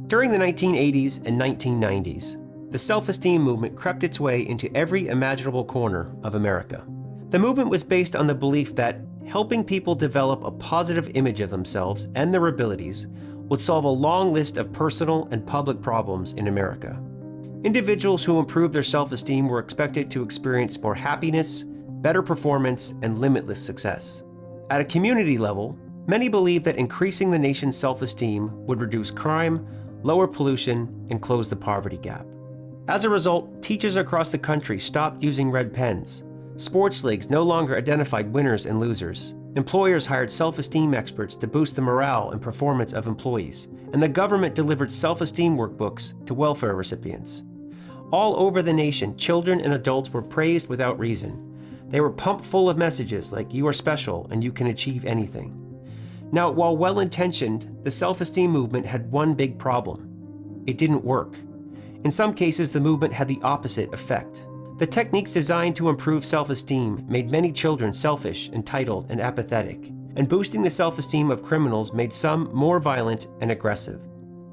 During the 1980s and 1990s, the self-esteem movement crept its way into every imaginable corner of America. The movement was based on the belief that helping people develop a positive image of themselves and their abilities would solve a long list of personal and public problems in America. Individuals who improved their self-esteem were expected to experience more happiness, better performance, and limitless success. At a community level, many believed that increasing the nation's self-esteem would reduce crime, lower pollution, and close the poverty gap. As a result, teachers across the country stopped using red pens. Sports leagues no longer identified winners and losers. Employers hired self-esteem experts to boost the morale and performance of employees, and the government delivered self-esteem workbooks to welfare recipients. All over the nation, children and adults were praised without reason. They were pumped full of messages like "you are special and you can achieve anything." Now, while well-intentioned, the self-esteem movement had one big problem. It didn't work. In some cases, the movement had the opposite effect. The techniques designed to improve self-esteem made many children selfish, entitled, and apathetic, and boosting the self-esteem of criminals made some more violent and aggressive.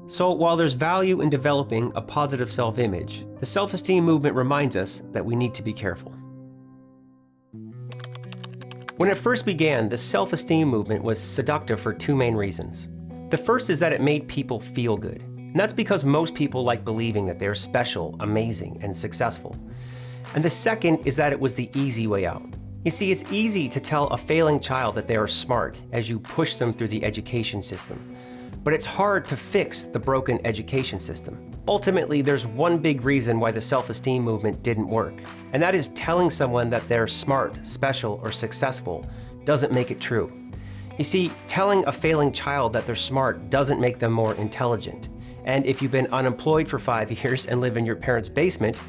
So while there's value in developing a positive self-image, the self-esteem movement reminds us that we need to be careful. When it first began, the self-esteem movement was seductive for two main reasons. The first is that it made people feel good. And that's because most people like believing that they're special, amazing, and successful. And the second is that it was the easy way out. You see, it's easy to tell a failing child that they are smart as you push them through the education system. But it's hard to fix the broken education system. Ultimately, there's one big reason why the self-esteem movement didn't work, and that is telling someone that they're smart, special, or successful doesn't make it true. You see, telling a failing child that they're smart doesn't make them more intelligent. And if you've been unemployed for 5 years and live in your parents' basement,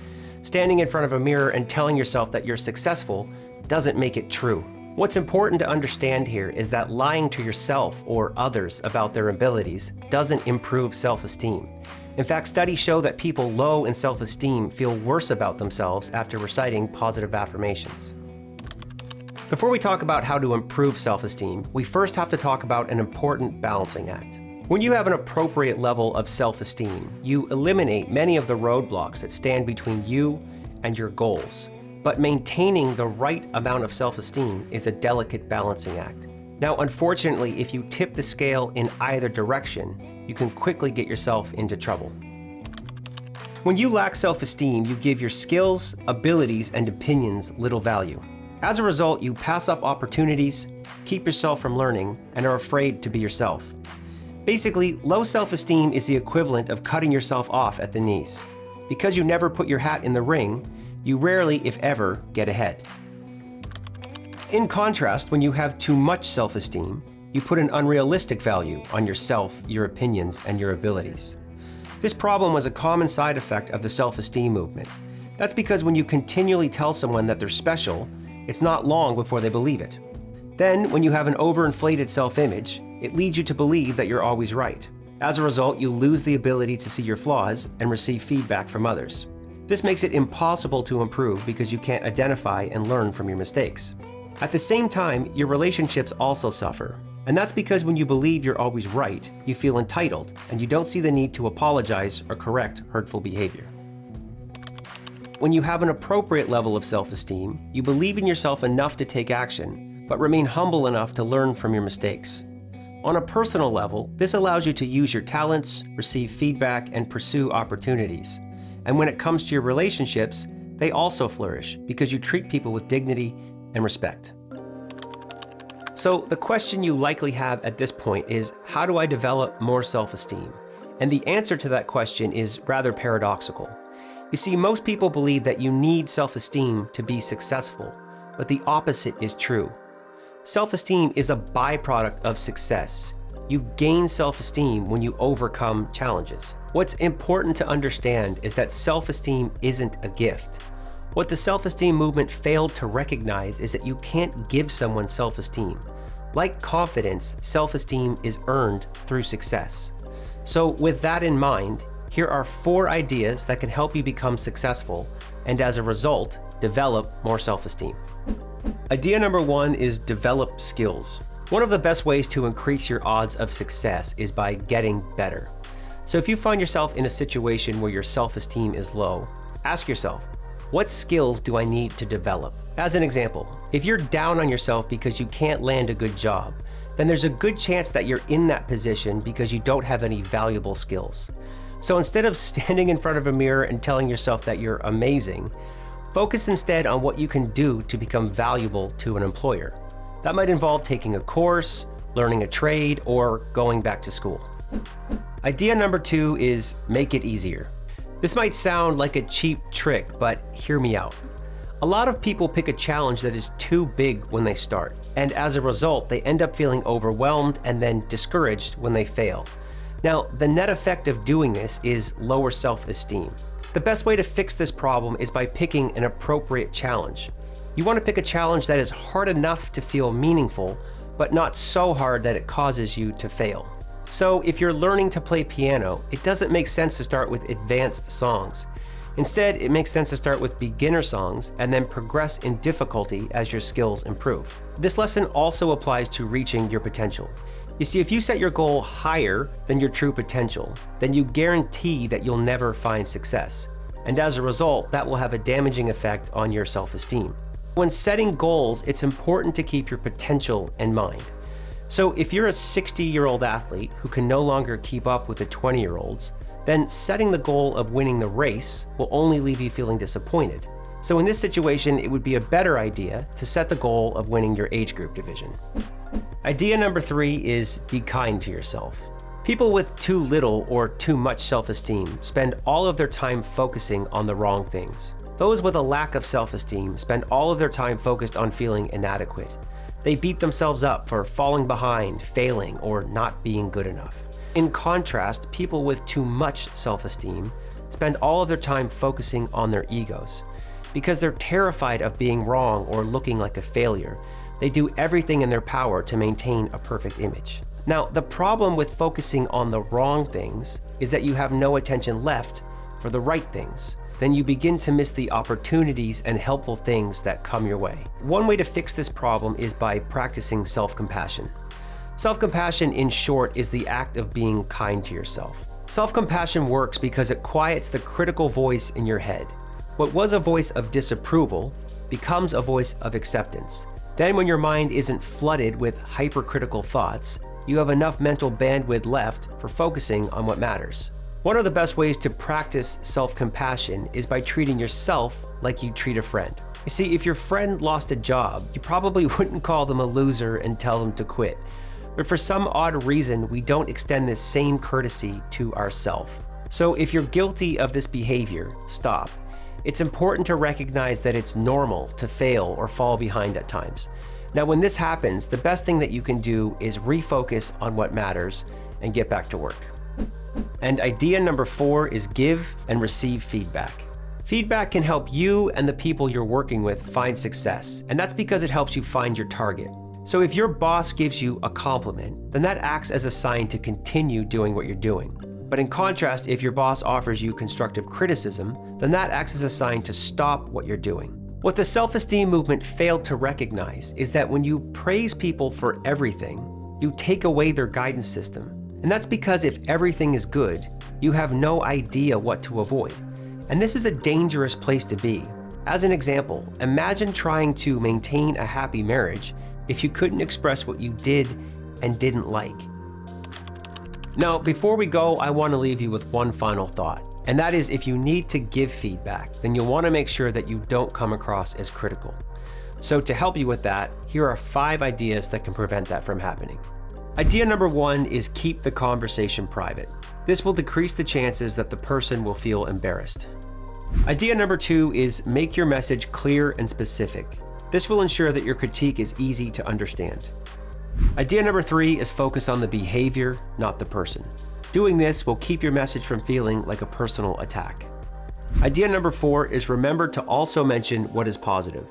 standing in front of a mirror and telling yourself that you're successful doesn't make it true. What's important to understand here is that lying to yourself or others about their abilities doesn't improve self-esteem. In fact, studies show that people low in self-esteem feel worse about themselves after reciting positive affirmations. Before we talk about how to improve self-esteem, we first have to talk about an important balancing act. When you have an appropriate level of self-esteem, you eliminate many of the roadblocks that stand between you and your goals. But maintaining the right amount of self-esteem is a delicate balancing act. Now, unfortunately, if you tip the scale in either direction, you can quickly get yourself into trouble. When you lack self-esteem, you give your skills, abilities, and opinions little value. As a result, you pass up opportunities, keep yourself from learning, and are afraid to be yourself. Basically, low self-esteem is the equivalent of cutting yourself off at the knees. Because you never put your hat in the ring, you rarely, if ever, get ahead. In contrast, when you have too much self-esteem, you put an unrealistic value on yourself, your opinions, and your abilities. This problem was a common side effect of the self-esteem movement. That's because when you continually tell someone that they're special, it's not long before they believe it. Then, when you have an overinflated self-image, it leads you to believe that you're always right. As a result, you lose the ability to see your flaws and receive feedback from others. This makes it impossible to improve because you can't identify and learn from your mistakes. At the same time, your relationships also suffer. And that's because when you believe you're always right, you feel entitled, and you don't see the need to apologize or correct hurtful behavior. When you have an appropriate level of self-esteem, you believe in yourself enough to take action, but remain humble enough to learn from your mistakes. On a personal level, this allows you to use your talents, receive feedback, and pursue opportunities. And when it comes to your relationships, they also flourish because you treat people with dignity and respect. So the question you likely have at this point is, how do I develop more self-esteem? And the answer to that question is rather paradoxical. You see, most people believe that you need self-esteem to be successful, but the opposite is true. Self-esteem is a byproduct of success. You gain self-esteem when you overcome challenges. What's important to understand is that self-esteem isn't a gift. What the self-esteem movement failed to recognize is that you can't give someone self-esteem. Like confidence, self-esteem is earned through success. So with that in mind, here are 4 ideas that can help you become successful and as a result, develop more self-esteem. Idea number 1 is develop skills. One of the best ways to increase your odds of success is by getting better. So if you find yourself in a situation where your self-esteem is low, ask yourself, what skills do I need to develop? As an example, if you're down on yourself because you can't land a good job, then there's a good chance that you're in that position because you don't have any valuable skills. So instead of standing in front of a mirror and telling yourself that you're amazing, focus instead on what you can do to become valuable to an employer. That might involve taking a course, learning a trade, or going back to school. Idea number 2 is make it easier. This might sound like a cheap trick, but hear me out. A lot of people pick a challenge that is too big when they start, and as a result, they end up feeling overwhelmed and then discouraged when they fail. Now, the net effect of doing this is lower self-esteem. The best way to fix this problem is by picking an appropriate challenge. You want to pick a challenge that is hard enough to feel meaningful, but not so hard that it causes you to fail. So if you're learning to play piano, it doesn't make sense to start with advanced songs. Instead, it makes sense to start with beginner songs and then progress in difficulty as your skills improve. This lesson also applies to reaching your potential. You see, if you set your goal higher than your true potential, then you guarantee that you'll never find success. And as a result, that will have a damaging effect on your self-esteem. When setting goals, it's important to keep your potential in mind. So if you're a 60-year-old athlete who can no longer keep up with the 20-year-olds, then setting the goal of winning the race will only leave you feeling disappointed. So in this situation, it would be a better idea to set the goal of winning your age group division. Idea number 3 is be kind to yourself. People with too little or too much self-esteem spend all of their time focusing on the wrong things. Those with a lack of self-esteem spend all of their time focused on feeling inadequate. They beat themselves up for falling behind, failing, or not being good enough. In contrast, people with too much self-esteem spend all of their time focusing on their egos. Because they're terrified of being wrong or looking like a failure, they do everything in their power to maintain a perfect image. Now, the problem with focusing on the wrong things is that you have no attention left for the right things. Then you begin to miss the opportunities and helpful things that come your way. One way to fix this problem is by practicing self-compassion. Self-compassion, in short, is the act of being kind to yourself. Self-compassion works because it quiets the critical voice in your head. What was a voice of disapproval becomes a voice of acceptance. Then when your mind isn't flooded with hypercritical thoughts, you have enough mental bandwidth left for focusing on what matters. One of the best ways to practice self-compassion is by treating yourself like you treat a friend. You see, if your friend lost a job, you probably wouldn't call them a loser and tell them to quit. But for some odd reason, we don't extend this same courtesy to ourselves. So if you're guilty of this behavior, stop. It's important to recognize that it's normal to fail or fall behind at times. Now, when this happens, the best thing that you can do is refocus on what matters and get back to work. And idea number 4 is give and receive feedback. Feedback can help you and the people you're working with find success, and that's because it helps you find your target. So if your boss gives you a compliment, then that acts as a sign to continue doing what you're doing. But in contrast, if your boss offers you constructive criticism, then that acts as a sign to stop what you're doing. What the self-esteem movement failed to recognize is that when you praise people for everything, you take away their guidance system. And that's because if everything is good, you have no idea what to avoid. And this is a dangerous place to be. As an example, imagine trying to maintain a happy marriage if you couldn't express what you did and didn't like. Now, before we go, I want to leave you with one final thought, and that is if you need to give feedback, then you'll want to make sure that you don't come across as critical. So to help you with that, here are 5 ideas that can prevent that from happening. Idea number 1 is keep the conversation private. This will decrease the chances that the person will feel embarrassed. Idea number 2 is make your message clear and specific. This will ensure that your critique is easy to understand. Idea number 3 is focus on the behavior, not the person. Doing this will keep your message from feeling like a personal attack. Idea number 4 is remember to also mention what is positive.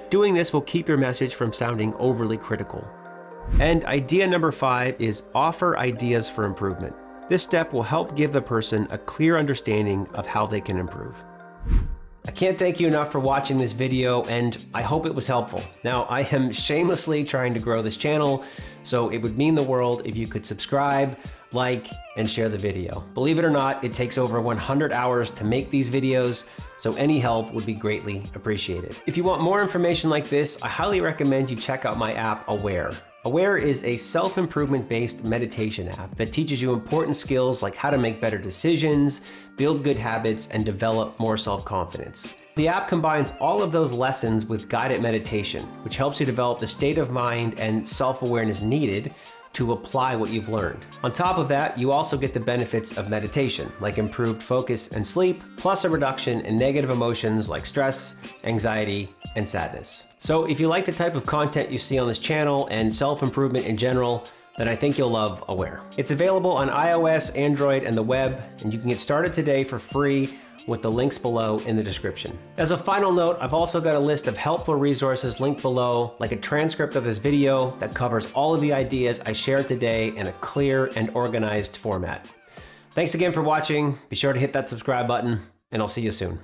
Doing this will keep your message from sounding overly critical. And idea number 5 is offer ideas for improvement. This step will help give the person a clear understanding of how they can improve. I can't thank you enough for watching this video, and I hope it was helpful. Now, I am shamelessly trying to grow this channel, so it would mean the world if you could subscribe. like, and share the video. Believe it or not, it takes over 100 hours to make these videos, so any help would be greatly appreciated. If you want more information like this, I highly recommend you check out my app, Aware. Aware is a self-improvement based meditation app that teaches you important skills like how to make better decisions, build good habits, and develop more self-confidence. The app combines all of those lessons with guided meditation, which helps you develop the state of mind and self-awareness needed to apply what you've learned. On top of that, you also get the benefits of meditation, like improved focus and sleep, plus a reduction in negative emotions like stress, anxiety, and sadness. So if you like the type of content you see on this channel and self-improvement in general, then I think you'll love Aware. It's available on iOS, Android, and the web, and you can get started today for free with the links below in the description. As a final note, I've also got a list of helpful resources linked below, like a transcript of this video that covers all of the ideas I shared today in a clear and organized format. Thanks again for watching. Be sure to hit that subscribe button, and I'll see you soon.